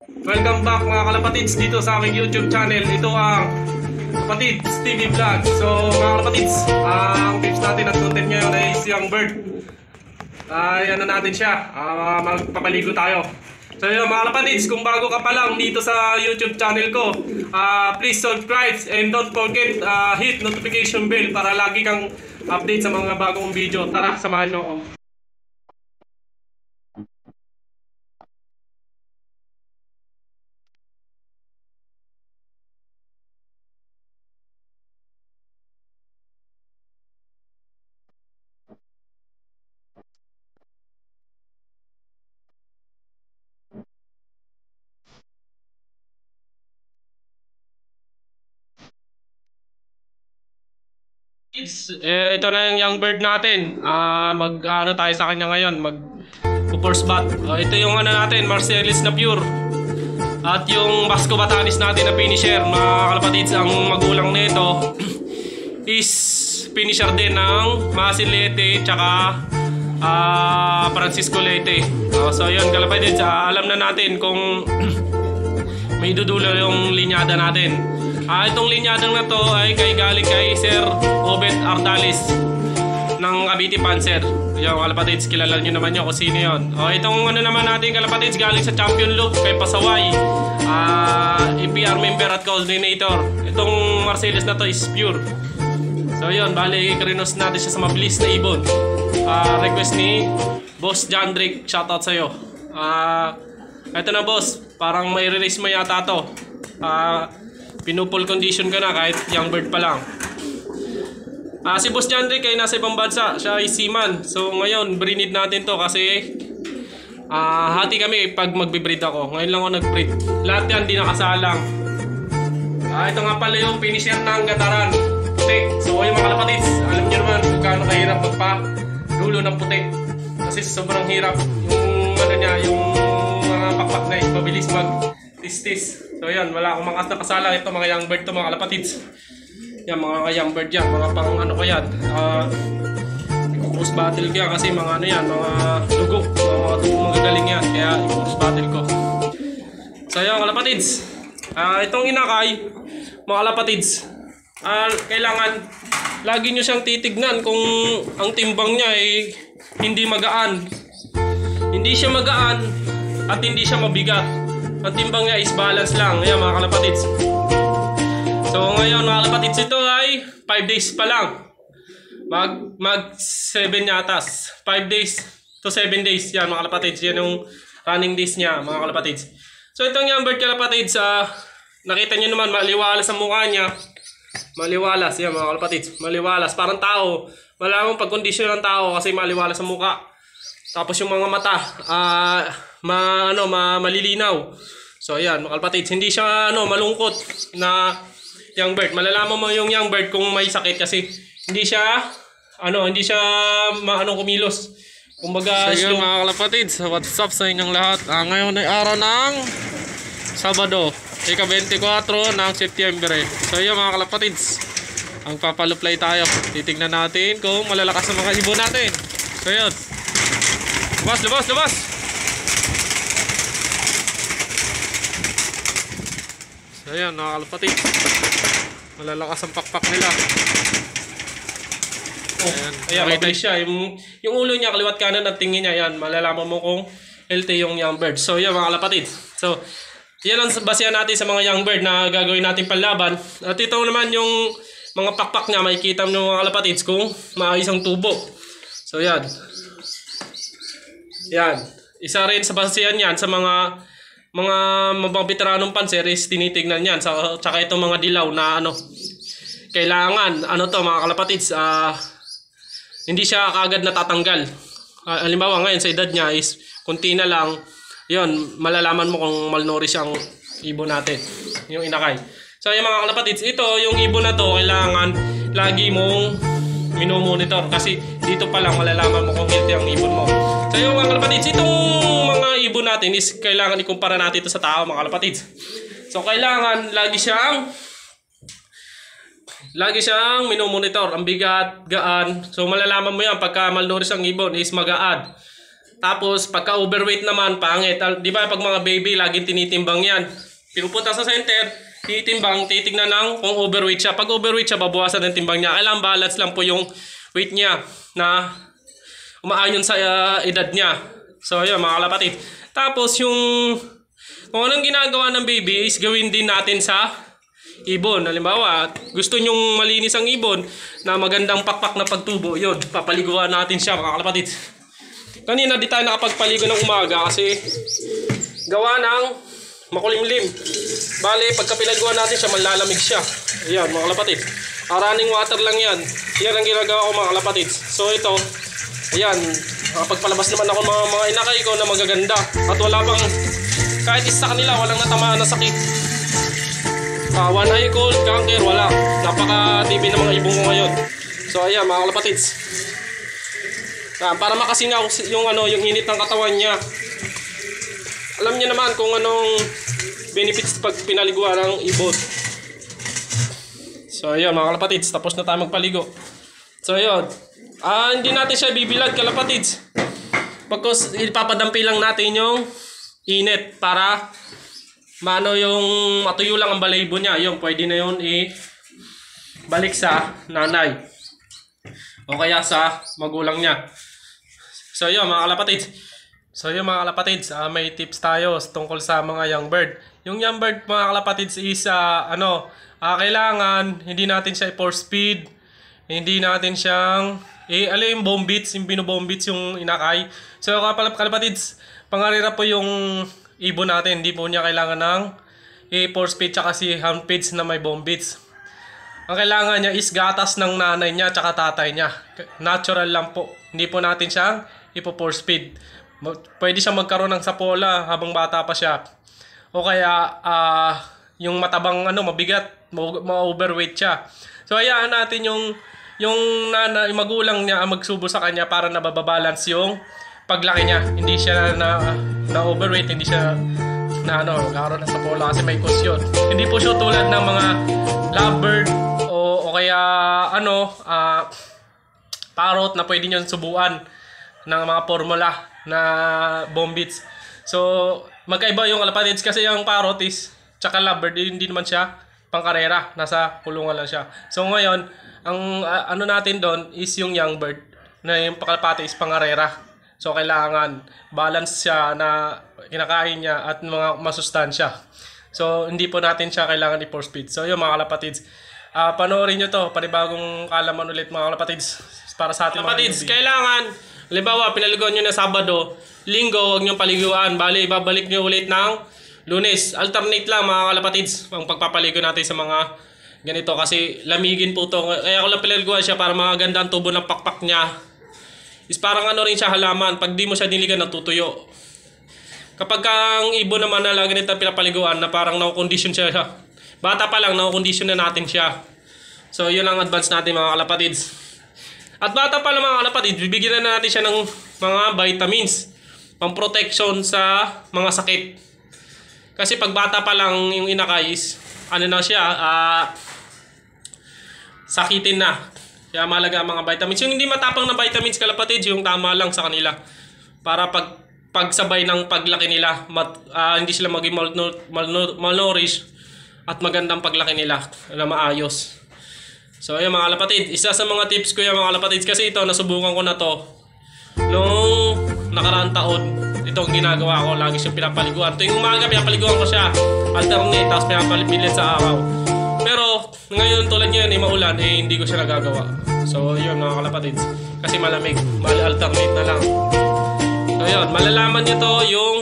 Welcome back mga kalapatids dito sa aking YouTube channel. Ito ang Kapatids TV Vlog. So mga kalapatids, ang tips natin at content ngayon ay si Young Bird. Ano natin siya, magpapaligo tayo. So yun mga kalapatids, kung bago ka pa lang dito sa YouTube channel ko, please subscribe and don't forget hit notification bell para lagi kang update sa mga bagong video. Tara, samahan nyo ako. Ito na yung Young Bird natin. Mag-ano tayo sa kanya ngayon, mag-force bat. Ito yung ano natin, Marcellus na pure. At yung Basco Batanis natin na finisher. Mga kalapatids, ang magulang nito is finisher din ng Masin Leyte tsaka Francisco Leyte. So yun kalapatids, alam na natin kung may dudulo yung linyada natin. Itong linyadang na to ay galing kay Sir Obet Ardalis ng Cavite Panzer. Yung kalapatids, kilala nyo naman yun kung sino yun. Itong ano naman natin kalapatids, galing sa Champion Loop kay Pasaway, EPR member at coordinator. Itong Marcellus na to is pure. So yun, bali krinos natin siya sa mabilis na ibon. Request ni Boss John Drake, shoutout sa'yo. Ito na boss, parang may release mo yata to. Pinupol condition ka na kahit Young Bird pa lang. Si Boss John Drake ay nasa ibang bansa, siya ay seaman. So ngayon, breed natin to kasi hati kami pag magbe-breed ako. Ngayon lang ako nag-breed. Lahat yan di nakasalang. Ito nga pala yung finisher ng Gataran putik. So yung mga kalapatids, alam nyo naman kung gaano kahirap magpa-dulo ng putik. Kasi sobrang hirap. Yung ano niya, yung mga pakpak na mabilis mag-tistis. So yan, wala akong mga nakasalang. Ito mga Young Bird to mga kalapatids. Yan mga Young Bird yan, mga pang ano ko yan. Cross battle kaya kasi mga ano yan, mga dugo. Mga dugo magagaling yan, kaya cross battle ko. So yan kalapatids. Itong inakay, mga kalapatids, kailangan lagi nyo siyang titignan kung ang timbang niya ay hindi magaan. Hindi siya magaan at hindi siya mabigat. Ang timbang niya is balance lang. Ayan mga kalapatids. So ngayon mga kalapatids, ito ay 5 days pa lang. Mag 7 yatas. 5 days to 7 days. Yan mga kalapatids. Yan yung running days niya mga kalapatids. So itong Young Bird kalapatids, nakita nyo naman maliwalas ang mukha niya. Maliwalas. Yan mga kalapatids. Maliwalas. Parang tao. Wala mong pagkondisyon ng tao kasi maliwalas ang mukha. Tapos yung mga mata, malilinaw. So ayan, mga kalapatids, hindi siya malungkot na Young Bird. Malalaman mo yung Young Bird kung may sakit kasi hindi siya kumilos. Kumbaga, so yun mga kalapatids, what's up sa inyong lahat? Ngayon ay araw ng Sabado, ika-24 ng Setyembre. So yun mga kalapatids, ang papaluplay tayo. Titignan natin kung malalakas ang mga ibon natin. So yun. Labas! So ayan mga kalapatids, malalakas ang pakpak nila. Ayan, mabilis siya. Yung ulo niya, kaliwat kanan at tingin niya, yan, malalaman mo kung healthy yung Young Bird. So yan mga kalapatids. So yan ang basehan natin sa mga Young Bird na gagawin natin panlaban. At ito naman yung mga pakpak niya, makikita mo mga kalapatids kung maayos ang tubo. So yan. Yan. Isa rin sa basehan yan sa mga veteranong panser is tinitignan yan. Tsaka itong mga dilaw na kailangan, mga kalapatids, hindi siya kaagad natatanggal. Halimbawa ngayon sa edad niya is kunti na lang, yon malalaman mo kung malnourished ang ibon natin, yung inakay. So yung mga kalapatids, ito yung ibon na to, kailangan lagi mong minomonitor kasi dito pa lang malalaman mo kung healthy ang ibon mo. So yung mga kalapatids, itong mga ibon natin is kailangan ikumpara natin ito sa tao mga kalapatids. So kailangan lagi siyang minomonitor, ang bigat, gaan. So malalaman mo yan pagka malnourished ang ibon is magaan. Tapos pagka overweight naman, pangit. Di ba pag mga baby, laging tinitimbang yan. Pinupunta sa center, titimbang, titignan ng kung overweight siya. Pag overweight siya, babawasan ng timbang niya. Kailangan balance lang po yung weight niya na umaayon sa edad niya. So yun mga kalapatid. Tapos yung kung anong ginagawa ng baby is gawin din natin sa ibon. Halimbawa, gusto nyong malinis ang ibon na magandang pakpak na pagtubo, yun, papaliguan natin siya mga kalapatid. Kanina di tayo nakapagpaligo ng umaga kasi gawa ng makulimlim. Bale, pagka pinaliguan natin siya, malalamig siya. Ayan mga kalapatid. Running water lang yan. Yan ang ginagawa ko mga kalapatid. So ito, ayan, pagpalabas naman ako mga inakay ko na magaganda. At wala bang, kahit isa kanila, walang natamaan na sakit. One eye cold, cancer, wala. Napaka-TV ng mga ibong ko ngayon. So ayan mga kalapatids. Para makasingaw yung init ng katawan niya. Alam niyo naman kung anong benefits pag pinaliguan ng ibon. So ayan mga kalapatids, tapos na tayo magpaligo. So ayun. Hindi natin siya bibilad kalapatids. Pagkos ipapadampi lang natin yung init para yung matuyo lang ang balahibo niya. Yung pwede na yun balik sa nanay o kaya sa magulang niya. So yun mga kalapatids. May tips tayo tungkol sa mga young bird. Yung young bird mga kalapatids is kailangan hindi natin siya i-force feed. Hindi natin siyang yung bombits, yung binobombits yung inakay. So kalapatids, pangarira po yung ibon natin, hindi po niya kailangan ng force feed tsaka si hound feeds na may bombits. Ang kailangan niya is gatas ng nanay niya tsaka tatay niya. Natural lang po. Hindi po natin siyang ipo-force feed. Pwede siyang magkaroon ng sapola habang bata pa siya. O kaya yung matabang mabigat, ma-overweight siya. So hayaan natin yung magulang niya ang magsubo sa kanya para nababalance yung paglaki niya. Hindi siya na overweight, hindi siya magkakaroon ng sapola kasi may cause yun. Hindi po siya tulad ng mga lovebird o kaya parrot na pwede nyo subuan ng mga formula na bombits. So magkaiba yung kalapatids kasi yung parrot is tsaka lovebird, hindi naman siya pangkarera, nasa kulungan lang siya. So ngayon, ang natin doon is yung young bird na yung kalapati is pangarera. So kailangan balance siya na kinakain niya at mga masustansya. So hindi po natin siya kailangan i-force feed. So yun mga kalapatids, panoorin nyo to, panibagong kalaman ulit mga kalapatids para sa ating kalapatids. Kailangan, halimbawa pinaliguan nyo na Sabado, Linggo huwag nyo paliguan, bali ibabalik nyo ulit ng Lunes. Alternate lang mga kalapatids ang pagpapaligo natin sa mga ganito kasi lamigin po to. Kaya ako lang pinaliguan siya para maganda ang tubo ng pakpak niya. Is parang rin siya halaman. Pag di mo siya diligan, natutuyo. Kapag ang ibon naman na lagi nito pinapaliguan na parang na-condition siya. Bata pa lang, na-condition na natin siya. So yun ang advance natin mga kalapatids. At bata pa lang mga kalapatids, bibigyan na natin siya ng mga vitamins. Pang protection sa mga sakit. Kasi pag bata pa lang yung inakay is sakitin na. Kaya mahalaga ang mga vitamins. Yung hindi matapang na vitamins kalapatids, yung tama lang sa kanila. Para pagsabay ng paglaki nila, hindi sila maging malnourished at magandang paglaki nila na maayos. So ayun mga kalapatids, isa sa mga tips ko yung mga kalapatids kasi ito, nasubukan ko na to nung nakaraang taon. Ito ang ginagawa ko, lagi siyang pinapaliguan. Tuwing umaga pinapaliguan ko siya, alternate, tapos pinapalipilit sa araw. Pero ngayon tulad ngayon maulan, hindi ko siya nagagawa. So yun mga kalapatids, kasi malamig, alternate na lang. So yun, malalaman nyo to yung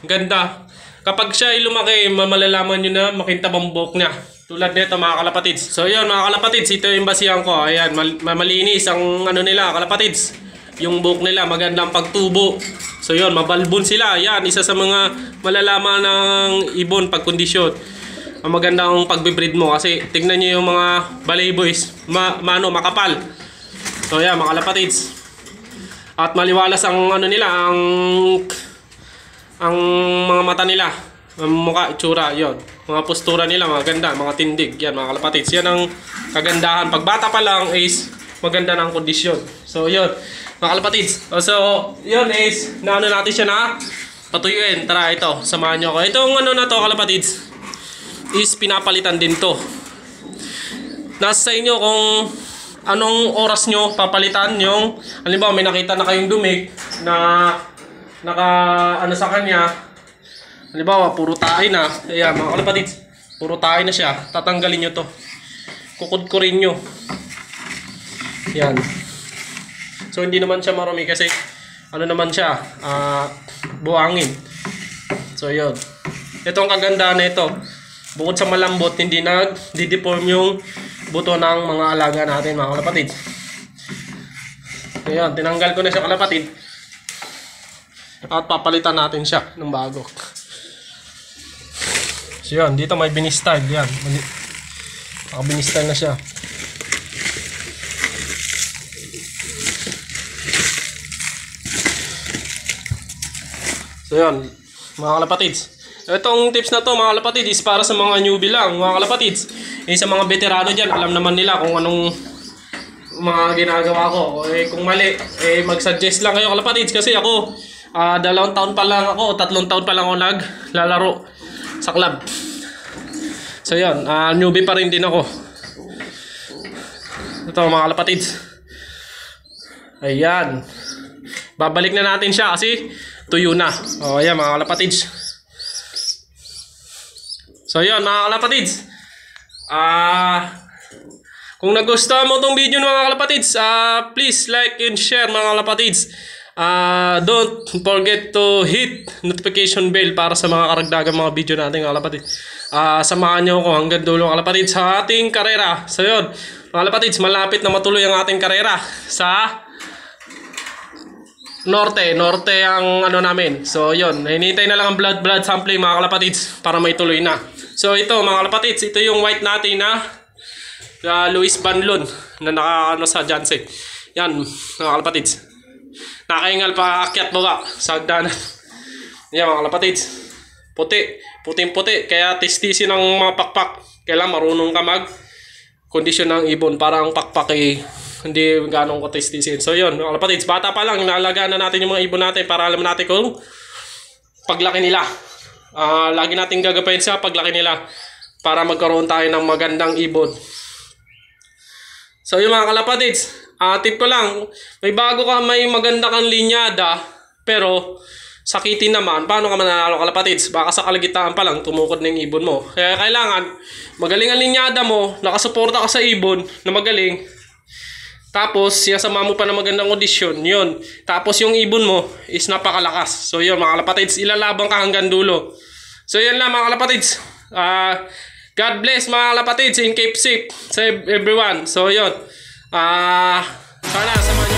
ganda. Kapag siya ay lumaki, malalaman nyo na makintab ang buhok niya. Tulad nito mga kalapatids. So yun mga kalapatids, ito yung basihan ko. Ayan, malinis ang nila kalapatids. Yung buhok nila, magandang pagtubo. So yun, mabalbon sila. Ayan, isa sa mga malalaman ng ibon pag kondisyon. Ang magandang pagbe-breed mo kasi tignan niyo yung mga balayboys, makapal. So yeah, mga kalapatids. At maliwalas ang nila, ang mga mata nila, ang mukha, itsura, yon. Mga postura nila maganda, mga tindig, yan mga kalapatids. Yan ang kagandahan. Pag bata pa lang is maganda ng kondisyon. So yun, mga kalapatids. So yun is, naano natin siya na patuyuin. Tara, ito, samahan nyo ako. Itong ano na to, kalapatids, is pinapalitan din to. Nasa sa inyo kung anong oras nyo papalitan yung, halimbawa may nakita na kayong dumi na naka ano sa kanya, halimbawa puro tae na. Ayan mga kalapatids, puro tae na siya. Tatanggalin nyo to, kukudkurin nyo. Yan. So hindi naman siya marumi kasi ano naman siya, buhangin. So yun, ito ang kagandahan na ito. Bukod sa malambot, hindi nag-deform yung buto ng mga alaga natin mga kalapatid. Ayan, tinanggal ko na siya kalapatid. At papalitan natin siya ng bago. So yun, dito may binistyle. Yan, binistyle na siya. So yun, mga kalapatids. Itong tips na to mga kalapatid is para sa mga newbie lang mga kalapatids. Sa mga veterano dyan, alam naman nila kung anong mga ginagawa ko. Kung mali, mag-suggest lang kayo kalapatids. Kasi ako, 2 taon pa lang ako, 3 taon pa lang ako naglalaro sa club. So yun, newbie pa rin din ako. Ito mga kalapatids. Ayan, babalik na natin siya kasi tuyo na. O ayan mga kalapatids. So yun mga kalapatids, kung nagustuhan mo itong video mga kalapatids, please like and share mga kalapatids. Don't forget to hit notification bell para sa mga karagdagang mga video natin mga kalapatids. Samahan nyo ako hanggang dulo mga kalapatids sa ating karera. So yun mga kalapatids, malapit na matuloy ang ating karera sa Norte ang ano namin. So yun, hinihintay na lang ang blood sampling mga kalapatids para may tuloy na. So ito mga kalapatids, ito yung white natin na Louis Banlon na naka ano sa Jansen. Yan mga kalapatids, nakaingal pa akyat baba sa hagdanan. Yan mga kalapatids, puting-puti, kaya tistisin ng mga pakpak. Kailangan marunong ka mag kondisyon ng ibon para ang pakpak hindi ganong ko tistisin. So yun mga kalapatids, bata pa lang, inaalagaan na natin yung mga ibon natin para alam natin kung paglaki nila. Lagi natin gagapain sa paglaki nila para magkaroon tayo ng magandang ibon. So yung mga kalapatids, tip ko lang, may maganda kang linyada pero sakitin naman, paano ka mananalo kalapatids? Baka sa kalagitnaan pa lang tumukod na yung ibon mo. Kaya kailangan magaling ang linyada mo, nakasuporta ka sa ibon na magaling. Tapos sinasama mo pa ng magandang kondisyon, yun. Tapos yung ibon mo is napakalakas. So yun mga kalapatids, ilalabang ka hanggang dulo. So yun lang mga kalapatids. God bless mga kalapatids, and keep safe sa everyone. So yun, sana samahan